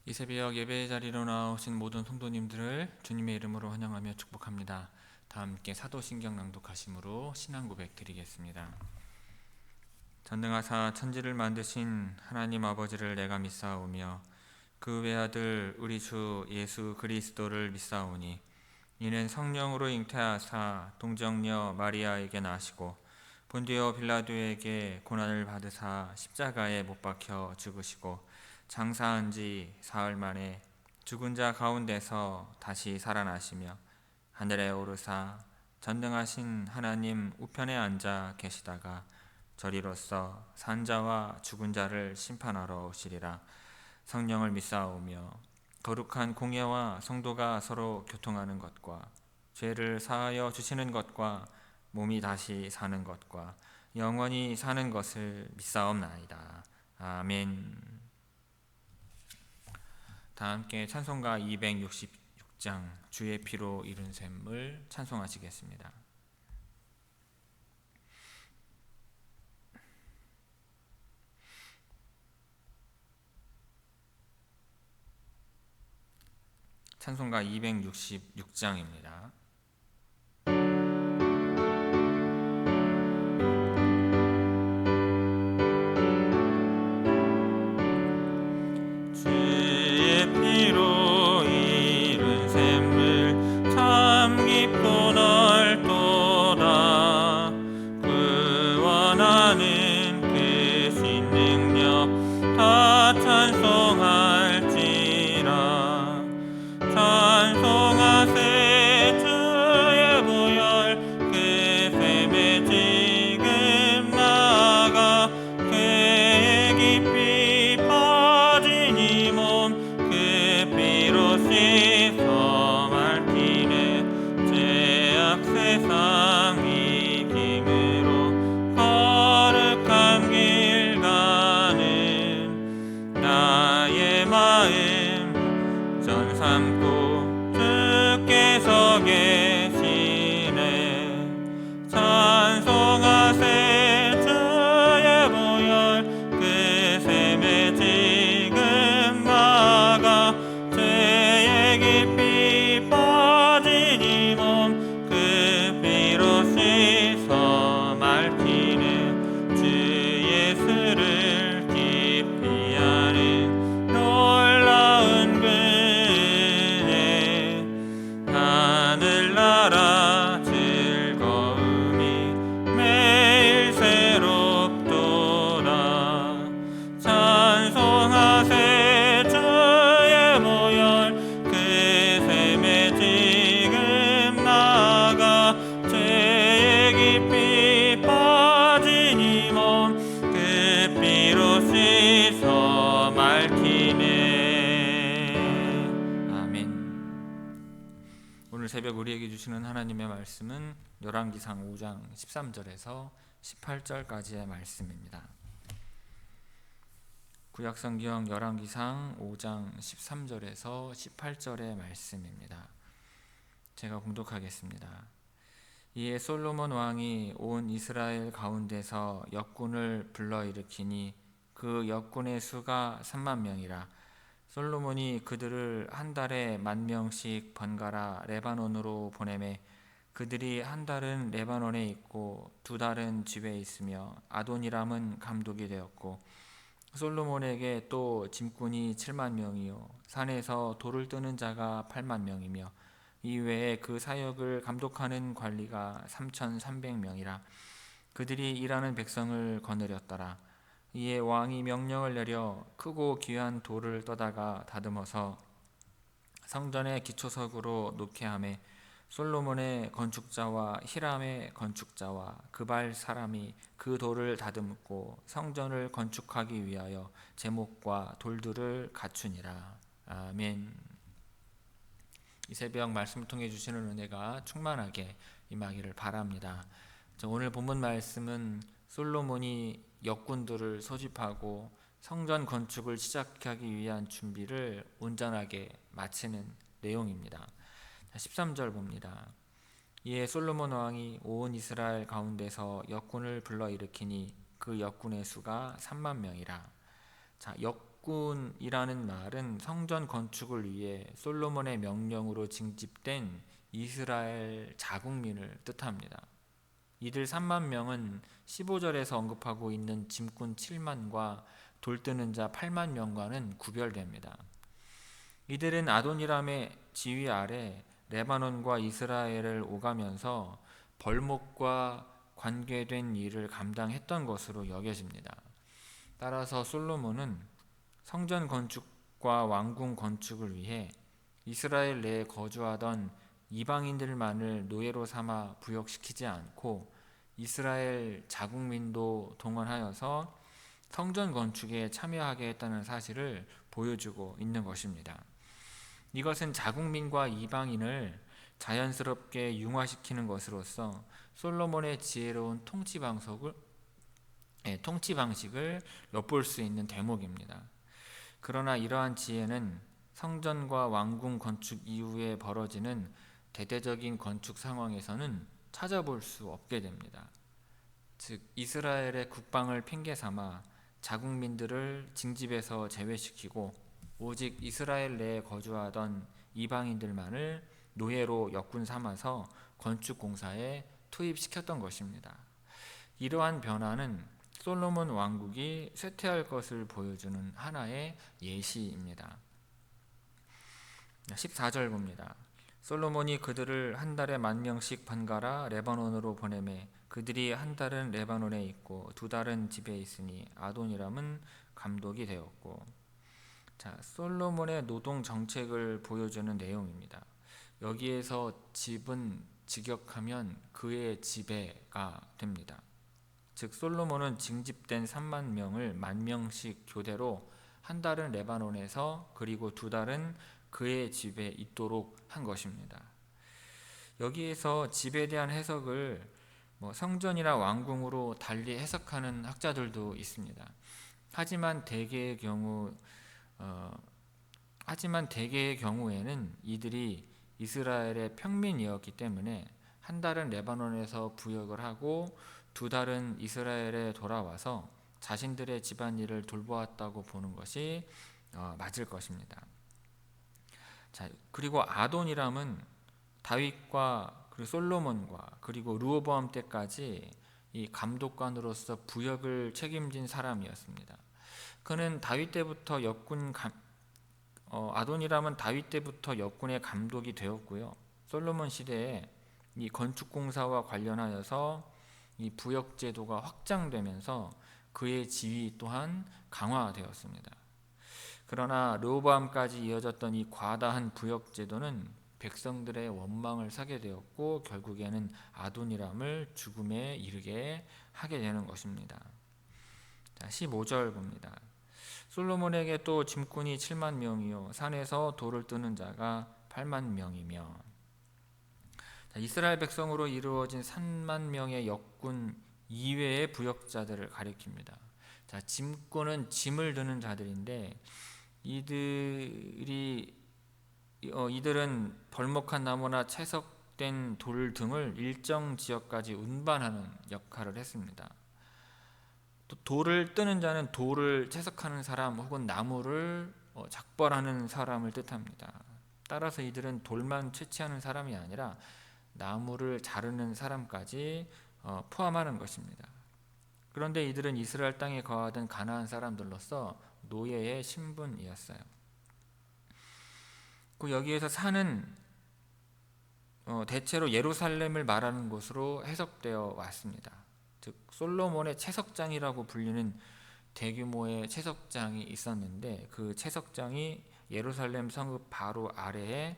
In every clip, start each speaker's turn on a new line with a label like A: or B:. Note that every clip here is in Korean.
A: 이 새벽 예배 자리로 나오신 모든 성도님들을 주님의 이름으로 환영하며 축복합니다. 다 함께 사도신경 낭독하심으로 신앙 고백 드리겠습니다. 전능하사 천지를 만드신 하나님 아버지를 내가 믿사오며 그 외아들 우리 주 예수 그리스도를 믿사오니 이는 성령으로 잉태하사 동정녀 마리아에게 나시고 본디오 빌라도에게 고난을 받으사 십자가에 못 박혀 죽으시고 장사한 지 사흘 만에 죽은 자 가운데서 다시 살아나시며 하늘에 오르사 전능하신 하나님 우편에 앉아 계시다가 저리로서 산자와 죽은 자를 심판하러 오시리라. 성령을 믿사오며 거룩한 공예와 성도가 서로 교통하는 것과 죄를 사하여 주시는 것과 몸이 다시 사는 것과 영원히 사는 것을 믿사옵나이다. 아멘. 다 함께 찬송가 266장 주의 피로 이룬 샘을 찬송하시겠습니다. 찬송가 266장입니다. 오늘 새벽 우리에게 주시는 하나님의 말씀은 열왕기상 5장 13절에서 18절까지의 말씀입니다. 구약성경 열왕기상 5장 13절에서 18절의 말씀입니다. 제가 봉독하겠습니다. 이에 솔로몬 왕이 온 이스라엘 가운데서 역군을 불러일으키니 그 역군의 수가 3만 명이라. 솔로몬이 그들을 한 달에 10,000명씩 번갈아 레바논으로 보내매 그들이 한 달은 레바논에 있고 2달은 집에 있으며 아도니람은 감독이 되었고 솔로몬에게 또 짐꾼이 7만 명이요 산에서 돌을 뜨는 자가 8만 명이며 이외에 그 사역을 감독하는 관리가 3,300명이라. 그들이 일하는 백성을 거느렸더라. 이에 왕이 명령을 내려 크고 귀한 돌을 떠다가 다듬어서 성전의 기초석으로 놓게 하매 솔로몬의 건축자와 히람의 건축자와 그발 사람이 그 돌을 다듬고 성전을 건축하기 위하여 제목과 돌들을 갖추니라. 아멘. 이 새벽 말씀을 통해 주시는 은혜가 충만하게 임하기를 바랍니다. 오늘 본문 말씀은 솔로몬이 역군들을 소집하고 성전 건축을 시작하기 위한 준비를 온전하게 마치는 내용입니다. 13절 봅니다. 이에 솔로몬 왕이 온 이스라엘 가운데서 역군을 불러일으키니 그 역군의 수가 3만 명이라. 육군이라는 말은 성전 건축을 위해 솔로몬의 명령으로 징집된 이스라엘 자국민을 뜻합니다. 이들 3만 명은 15절에서 언급하고 있는 짐꾼 7만과 돌뜨는 자 8만 명과는 구별됩니다. 이들은 아도니람의 지휘 아래 레바논과 이스라엘을 오가면서 벌목과 관계된 일을 감당했던 것으로 여겨집니다. 따라서 솔로몬은 성전 건축과 왕궁 건축을 위해 이스라엘 내에 거주하던 이방인들만을 노예로 삼아 부역시키지 않고 이스라엘 자국민도 동원하여서 성전 건축에 참여하게 했다는 사실을 보여주고 있는 것입니다. 이것은 자국민과 이방인을 자연스럽게 융화시키는 것으로서 솔로몬의 지혜로운 통치 방식을 엿볼 수 있는 대목입니다. 그러나 이러한 지혜는 성전과 왕궁 건축 이후에 벌어지는 대대적인 건축 상황에서는 찾아볼 수 없게 됩니다. 즉 이스라엘의 국방을 핑계 삼아 자국민들을 징집에서 제외시키고 오직 이스라엘 내에 거주하던 이방인들만을 노예로 역군 삼아서 건축 공사에 투입시켰던 것입니다. 이러한 변화는 솔로몬 왕국이 쇠퇴할 것을 보여주는 하나의 예시입니다. 14절 봅니다. 솔로몬이 그들을 한 달에 10,000명씩 번갈아 레바논으로 보내매 그들이 한 달은 레바논에 있고 두 달은 집에 있으니 아도니람은 감독이 되었고. 자, 솔로몬의 노동 정책을 보여주는 내용입니다. 여기에서 집은 직역하면 그의 지배가 됩니다. 즉 솔로몬은 징집된 3만 명을 10,000명씩 교대로 한 달은 레바논에서 그리고 두 달은 그의 집에 있도록 한 것입니다. 여기에서 집에 대한 해석을 성전이나 왕궁으로 달리 해석하는 학자들도 있습니다. 하지만 대개의 경우에는 이들이 이스라엘의 평민이었기 때문에 한 달은 레바논에서 부역을 하고 두 달은 이스라엘에 돌아와서 자신들의 집안일을 돌보았다고 보는 것이 맞을 것입니다. 자, 그리고 아도니람은 다윗과 그리고 솔로몬과 그리고 르호보암 때까지 이 감독관으로서 부역을 책임진 사람이었습니다. 그는 아도니람은 다윗 때부터 역군의 감독이 되었고요. 솔로몬 시대에 이 건축 공사와 관련하여서 이 부역 제도가 확장되면서 그의 지위 또한 강화되었습니다. 그러나 르호보암까지 이어졌던 이 과다한 부역 제도는 백성들의 원망을 사게 되었고 결국에는 아도니람을 죽음에 이르게 하게 되는 것입니다. 자, 15절 봅니다. 솔로몬에게 또 짐꾼이 7만 명이요 산에서 돌을 뜨는 자가 8만 명이며. 자, 이스라엘 백성으로 이루어진 3만 명의 역군 이외의 부역자들을 가리킵니다. 자, 짐꾼은 짐을 드는 자들인데 이들은 벌목한 나무나 채석된 돌 등을 일정 지역까지 운반하는 역할을 했습니다. 또 돌을 뜨는 자는 돌을 채석하는 사람 혹은 나무를 작벌하는 사람을 뜻합니다. 따라서 이들은 돌만 채취하는 사람이 아니라 나무를 자르는 사람까지 포함하는 것입니다. 그런데 이들은 이스라엘 땅에 거하던 가나안 사람들로서 노예의 신분이었어요. 여기에서 산은 대체로 예루살렘을 말하는 곳으로 해석되어 왔습니다. 즉 솔로몬의 채석장이라고 불리는 대규모의 채석장이 있었는데 그 채석장이 예루살렘 성읍 바로 아래에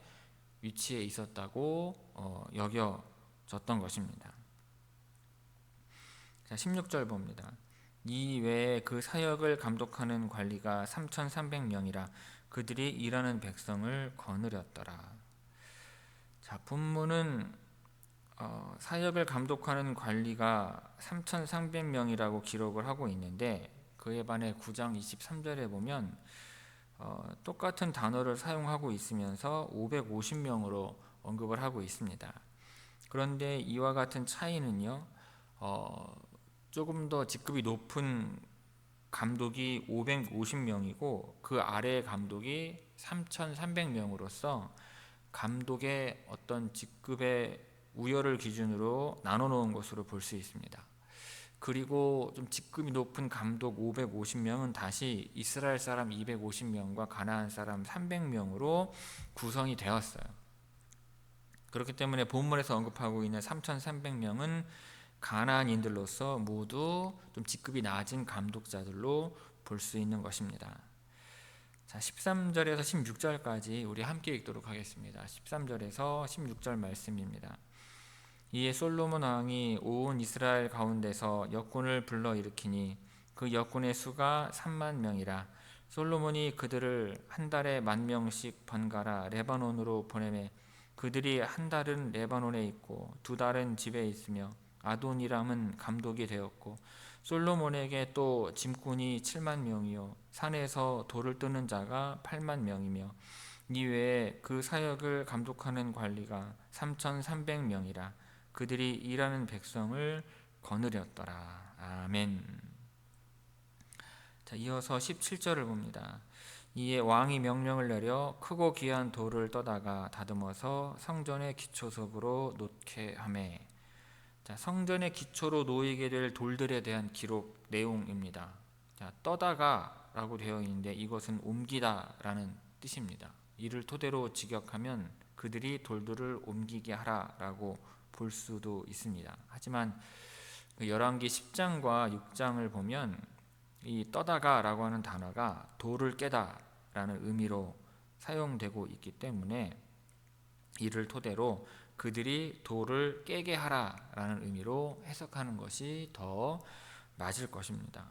A: 위치해 있었다고 여겨졌던 것입니다. 자, 16절 봅니다. 이 외에 그 사역을 감독하는 관리가 3,300명이라 그들이 일하는 백성을 거느렸더라. 자, 본문은 사역을 감독하는 관리가 3,300명이라고 기록을 하고 있는데 그에 반해 9장 23절에 보면 똑같은 단어를 사용하고 있으면서 550명으로 언급을 하고 있습니다. 그런데 이와 같은 차이는요, 조금 더 직급이 높은 감독이 550명이고 그 아래 감독이 3,300명으로서 감독의 어떤 직급의 우열을 기준으로 나눠 놓은 것으로 볼 수 있습니다. 그리고 좀 직급이 높은 감독 550명은 다시 이스라엘 사람 250명과 가나안 사람 300명으로 구성이 되었어요. 그렇기 때문에 본문에서 언급하고 있는 3,300명은 가나안인들로서 모두 좀 직급이 낮은 감독자들로 볼 수 있는 것입니다. 자, 13절에서 16절까지 우리 함께 읽도록 하겠습니다. 13절에서 16절 말씀입니다. 이에 솔로몬 왕이 온 이스라엘 가운데서 역군을 불러일으키니 그 역군의 수가 3만 명이라. 솔로몬이 그들을 한 달에 10,000명씩 번갈아 레바논으로 보내매 그들이 한 달은 레바논에 있고 두 달은 집에 있으며 아도니람은 감독이 되었고 솔로몬에게 또 짐꾼이 7만 명이요 산에서 돌을 뜨는 자가 8만 명이며 이외에 그 사역을 감독하는 관리가 3,300명이라. 그들이 일하는 백성을 거느렸더라. 아멘. 자, 이어서 17절을 봅니다. 이에 왕이 명령을 내려 크고 귀한 돌을 떠다가 다듬어서 성전의 기초석으로 놓게 하매. 자, 성전의 기초로 놓이게 될 돌들에 대한 기록 내용입니다. 자, 떠다가라고 되어 있는데 이것은 옮기다라는 뜻입니다. 이를 토대로 직역하면 그들이 돌들을 옮기게 하라라고 볼 수도 있습니다. 하지만 열왕기 10장과 6장을 보면 이 떠다가라고 하는 단어가 돌을 깨다라는 의미로 사용되고 있기 때문에 이를 토대로 그들이 돌을 깨게 하라라는 의미로 해석하는 것이 더 맞을 것입니다.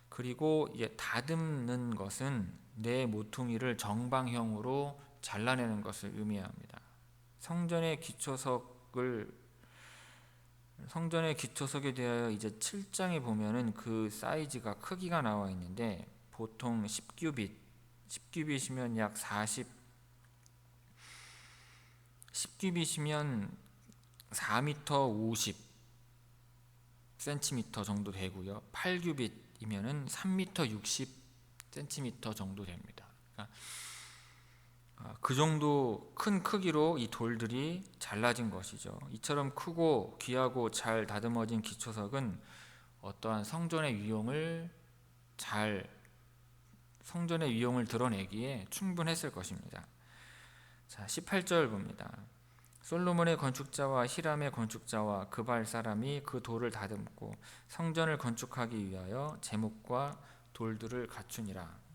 A: 그리고 이제 다듬는 것은 내 모퉁이를 정방형으로 잘라내는 것을 의미합니다. 성전의 기초석에 대하여 이제 7장에 보면은 그 사이즈가 크기가 나와 있는데 보통 10규빗이면 약 10규빗이면 4m 50cm 정도 되고요. 8규빗이면은 3m 60cm 정도 됩니다. 그러니까 그 정도 큰 크기로 이 돌들이 잘라진 것이죠. 이처럼 크고 귀하고 잘 다듬어진 기초석은 어떠한 성전의 위용을 드러내기에 충분했을 것입니다. 자, 18절 봅니다. 솔로몬의 건축자와 히람의 건축자와 그발 사람이 그 돌을 다듬고 성전을 건축하기 위하여 제목과 돌들을 갖추니라.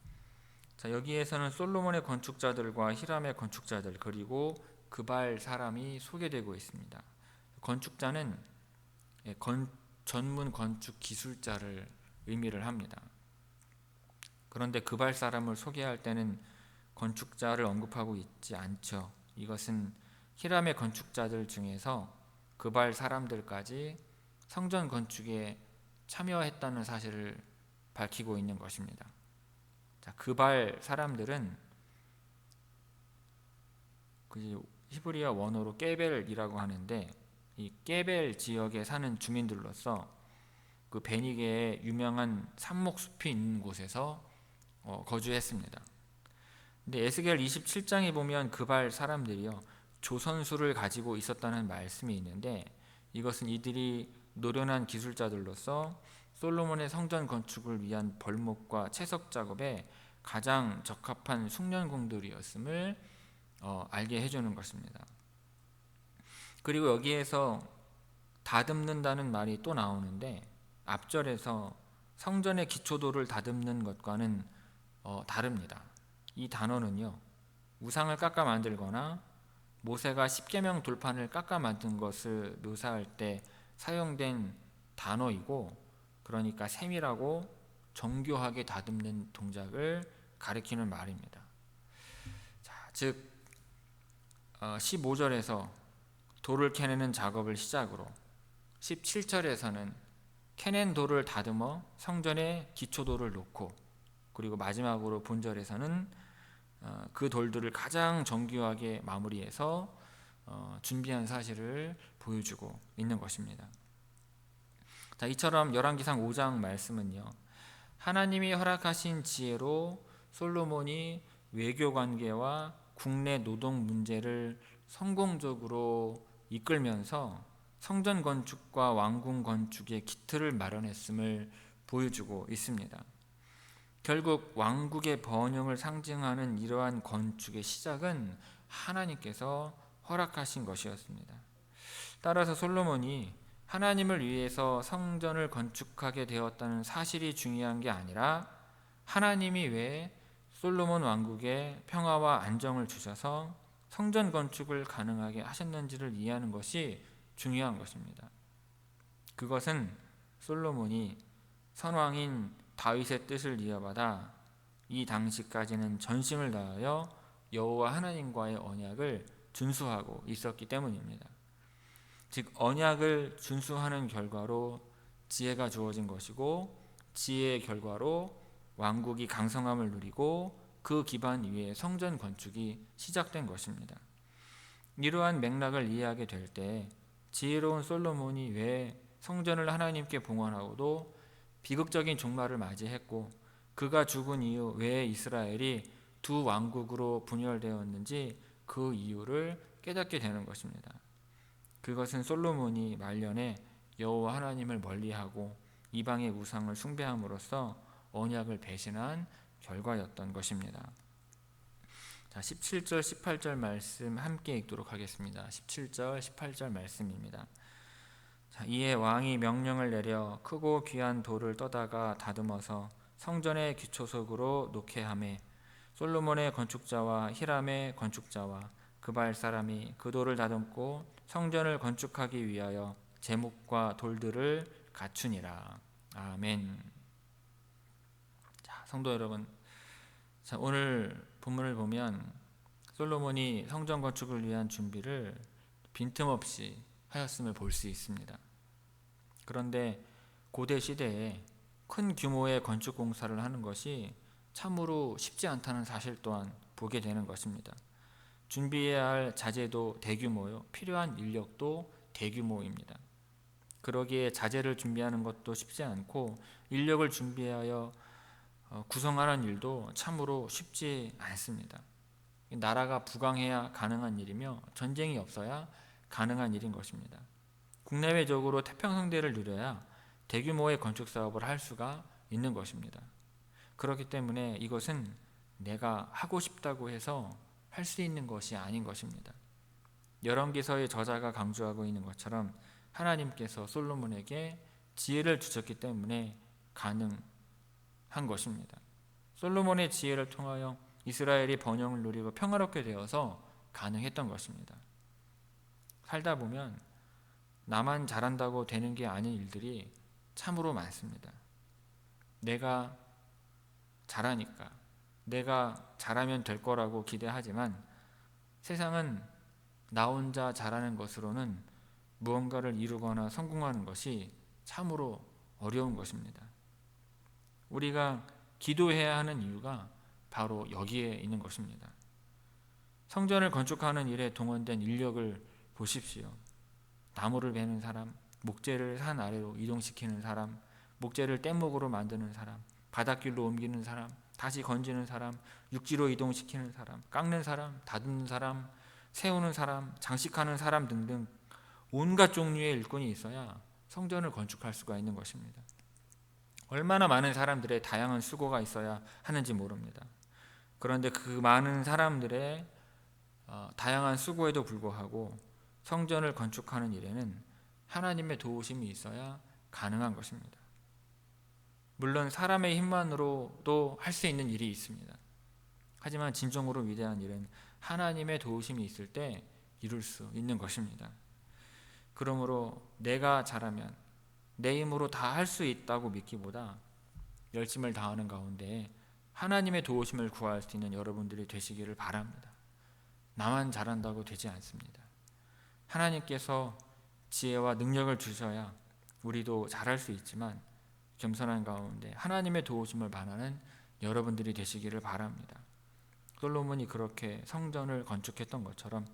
A: 자, 여기에서는 솔로몬의 건축자들과 히람의 건축자들 그리고 그발 사람이 소개되고 있습니다. 건축자는 전문 건축 기술자를 의미를 합니다. 그런데 그발 사람을 소개할 때는 건축자를 언급하고 있지 않죠. 이것은 히람의 건축자들 중에서 그발 사람들까지 성전 건축에 참여했다는 사실을 밝히고 있는 것입니다. 자, 그발 사람들은 히브리어 원어로 깨벨이라고 하는데 이 깨벨 지역에 사는 주민들로서 그 베니게에 유명한 삽목숲이 있는 곳에서 거주했습니다. 근데 에스겔 27장에 보면 그발 사람들이요 조선술을 가지고 있었다는 말씀이 있는데 이것은 이들이 노련한 기술자들로서 솔로몬의 성전 건축을 위한 벌목과 채석 작업에 가장 적합한 숙련공들이었음을 알게 해주는 것입니다. 그리고 여기에서 다듬는다는 말이 또 나오는데 앞절에서 성전의 기초돌을 다듬는 것과는 다릅니다. 이 단어는요 우상을 깎아 만들거나 모세가 십계명 돌판을 깎아 만든 것을 묘사할 때 사용된 단어이고 그러니까 세밀하고 정교하게 다듬는 동작을 가리키는 말입니다. 자, 즉 15절에서 돌을 캐내는 작업을 시작으로 17절에서는 캐낸 돌을 다듬어 성전에 기초돌을 놓고 그리고 마지막으로 본절에서는 그 돌들을 가장 정교하게 마무리해서 준비한 사실을 보여주고 있는 것입니다. 자, 이처럼 열왕기상 5장 말씀은요 하나님이 허락하신 지혜로 솔로몬이 외교 관계와 국내 노동 문제를 성공적으로 이끌면서 성전 건축과 왕궁 건축의 기틀을 마련했음을 보여주고 있습니다. 결국 왕국의 번영을 상징하는 이러한 건축의 시작은 하나님께서 허락하신 것이었습니다. 따라서 솔로몬이 하나님을 위해서 성전을 건축하게 되었다는 사실이 중요한 게 아니라 하나님이 왜 솔로몬 왕국에 평화와 안정을 주셔서 성전 건축을 가능하게 하셨는지를 이해하는 것이 중요한 것입니다. 그것은 솔로몬이 선왕인 다윗의 뜻을 이어받아 이 당시까지는 전심을 다하여 여호와 하나님과의 언약을 준수하고 있었기 때문입니다. 즉 언약을 준수하는 결과로 지혜가 주어진 것이고 지혜의 결과로 왕국이 강성함을 누리고 그 기반 위에 성전 건축이 시작된 것입니다. 이러한 맥락을 이해하게 될 때 지혜로운 솔로몬이 왜 성전을 하나님께 봉헌하고도 비극적인 종말을 맞이했고 그가 죽은 이후 왜 이스라엘이 두 왕국으로 분열되었는지 그 이유를 깨닫게 되는 것입니다. 그것은 솔로몬이 말년에 여호와 하나님을 멀리하고 이방의 우상을 숭배함으로써 언약을 배신한 결과였던 것입니다. 자, 17절 18절 말씀 함께 읽도록 하겠습니다. 17절 18절 말씀입니다. 자, 이에 왕이 명령을 내려 크고 귀한 돌을 떠다가 다듬어서 성전의 기초석으로 놓게 하매 솔로몬의 건축자와 히람의 건축자와 그발 사람이 그 돌을 다듬고 성전을 건축하기 위하여 제목과 돌들을 갖추니라. 아멘. 자, 성도 여러분, 자, 오늘 본문을 보면 솔로몬이 성전 건축을 위한 준비를 빈틈없이 하였음을 볼 수 있습니다. 그런데 고대 시대에 큰 규모의 건축 공사를 하는 것이 참으로 쉽지 않다는 사실 또한 보게 되는 것입니다. 준비해야 할 자재도 대규모요, 필요한 인력도 대규모입니다. 그러기에 자재를 준비하는 것도 쉽지 않고 인력을 준비하여 구성하는 일도 참으로 쉽지 않습니다. 나라가 부강해야 가능한 일이며 전쟁이 없어야 가능한 일인 것입니다. 국내외적으로 태평성대를 누려야 대규모의 건축 사업을 할 수가 있는 것입니다. 그렇기 때문에 이것은 내가 하고 싶다고 해서 할 수 있는 것이 아닌 것입니다. 열왕기서의 저자가 강조하고 있는 것처럼 하나님께서 솔로몬에게 지혜를 주셨기 때문에 가능한 것입니다. 솔로몬의 지혜를 통하여 이스라엘이 번영을 누리고 평화롭게 되어서 가능했던 것입니다. 살다 보면 나만 잘한다고 되는 게 아닌 일들이 참으로 많습니다. 내가 잘하니까, 내가 잘하면 될 거라고 기대하지만 세상은 나 혼자 잘하는 것으로는 무언가를 이루거나 성공하는 것이 참으로 어려운 것입니다. 우리가 기도해야 하는 이유가 바로 여기에 있는 것입니다. 성전을 건축하는 일에 동원된 인력을 보십시오. 나무를 베는 사람, 목재를 산 아래로 이동시키는 사람, 목재를 뗏목으로 만드는 사람, 바닷길로 옮기는 사람, 다시 건지는 사람, 육지로 이동시키는 사람, 깎는 사람, 다듬는 사람, 세우는 사람, 장식하는 사람 등등 온갖 종류의 일꾼이 있어야 성전을 건축할 수가 있는 것입니다. 얼마나 많은 사람들의 다양한 수고가 있어야 하는지 모릅니다. 그런데 그 많은 사람들의 다양한 수고에도 불구하고 성전을 건축하는 일에는 하나님의 도우심이 있어야 가능한 것입니다. 물론 사람의 힘만으로도 할 수 있는 일이 있습니다. 하지만 진정으로 위대한 일은 하나님의 도우심이 있을 때 이룰 수 있는 것입니다. 그러므로 내가 잘하면 내 힘으로 다 할 수 있다고 믿기보다 열심을 다하는 가운데 하나님의 도우심을 구할 수 있는 여러분들이 되시기를 바랍니다. 나만 잘한다고 되지 않습니다. 하나님께서 지혜와 능력을 주셔야 우리도 잘할 수 있지만 겸손한 가운데 하나님의 도우심을 바라는 여러분들이 되시기를 바랍니다. 솔로몬이 그렇게 성전을 건축했던 것처럼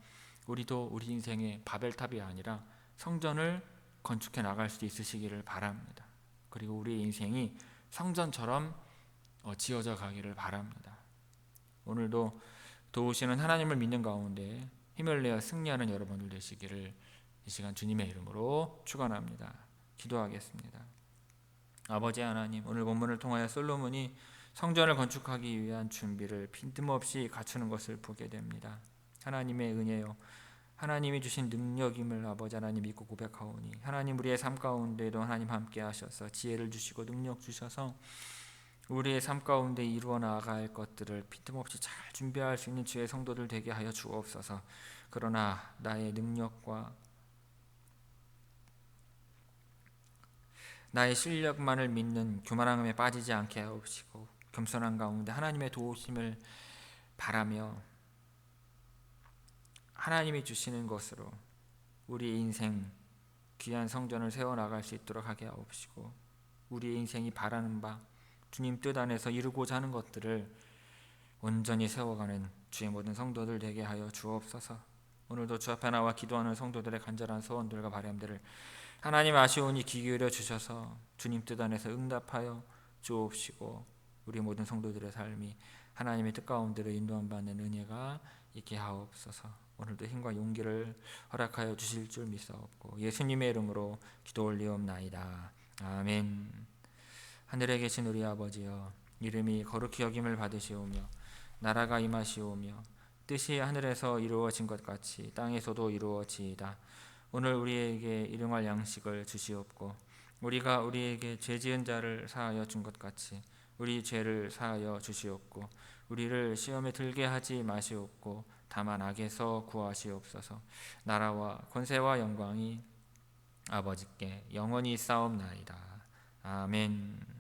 A: 우리도 우리 인생의 바벨탑이 아니라 성전을 건축해 나갈 수 있으시기를 바랍니다. 그리고 우리 인생이 성전처럼 지어져 가기를 바랍니다. 오늘도 도우시는 하나님을 믿는 가운데 힘을 내어 승리하는 여러분들 되시기를 이 시간 주님의 이름으로 축원합니다. 기도하겠습니다. 아버지 하나님, 오늘 본문을 통하여 솔로몬이 성전을 건축하기 위한 준비를 빈틈없이 갖추는 것을 보게 됩니다. 하나님의 은혜요, 하나님이 주신 능력임을 아버지 하나님 믿고 고백하오니 하나님 우리의 삶 가운데도 하나님 함께 하셔서 지혜를 주시고 능력 주셔서 우리의 삶 가운데 이루어 나아갈 것들을 빈틈없이 잘 준비할 수 있는 주의 성도들 되게 하여 주옵소서. 그러나 나의 능력과 나의 실력만을 믿는 교만함에 빠지지 않게 하옵시고 겸손한 가운데 하나님의 도우심을 바라며 하나님이 주시는 것으로 우리 인생 귀한 성전을 세워나갈 수 있도록 하게 하옵시고 우리의 인생이 바라는 바 주님 뜻 안에서 이루고자 하는 것들을 온전히 세워가는 주의 모든 성도들 되게 하여 주옵소서. 오늘도 주 앞에 나와 기도하는 성도들의 간절한 소원들과 바람들을 하나님 아시오니 귀 기울여 주셔서 주님 뜻 안에서 응답하여 주옵시고 우리 모든 성도들의 삶이 하나님의 뜻 가운데로 인도함 받는 은혜가 있게 하옵소서. 오늘도 힘과 용기를 허락하여 주실 줄 믿사옵고 예수님의 이름으로 기도 올리옵나이다. 아멘. 하늘에 계신 우리 아버지여, 이름이 거룩히 여김을 받으시오며 나라가 임하시오며 뜻이 하늘에서 이루어진 것 같이 땅에서도 이루어지이다. 오늘 우리에게 일용할 양식을 주시옵고 우리가 우리에게 죄 지은 자를 사하여 준 것 같이 우리 죄를 사하여 주시옵고 우리를 시험에 들게 하지 마시옵고 다만 악에서 구하시옵소서. 나라와 권세와 영광이 아버지께 영원히 있사옵나이다. 아멘.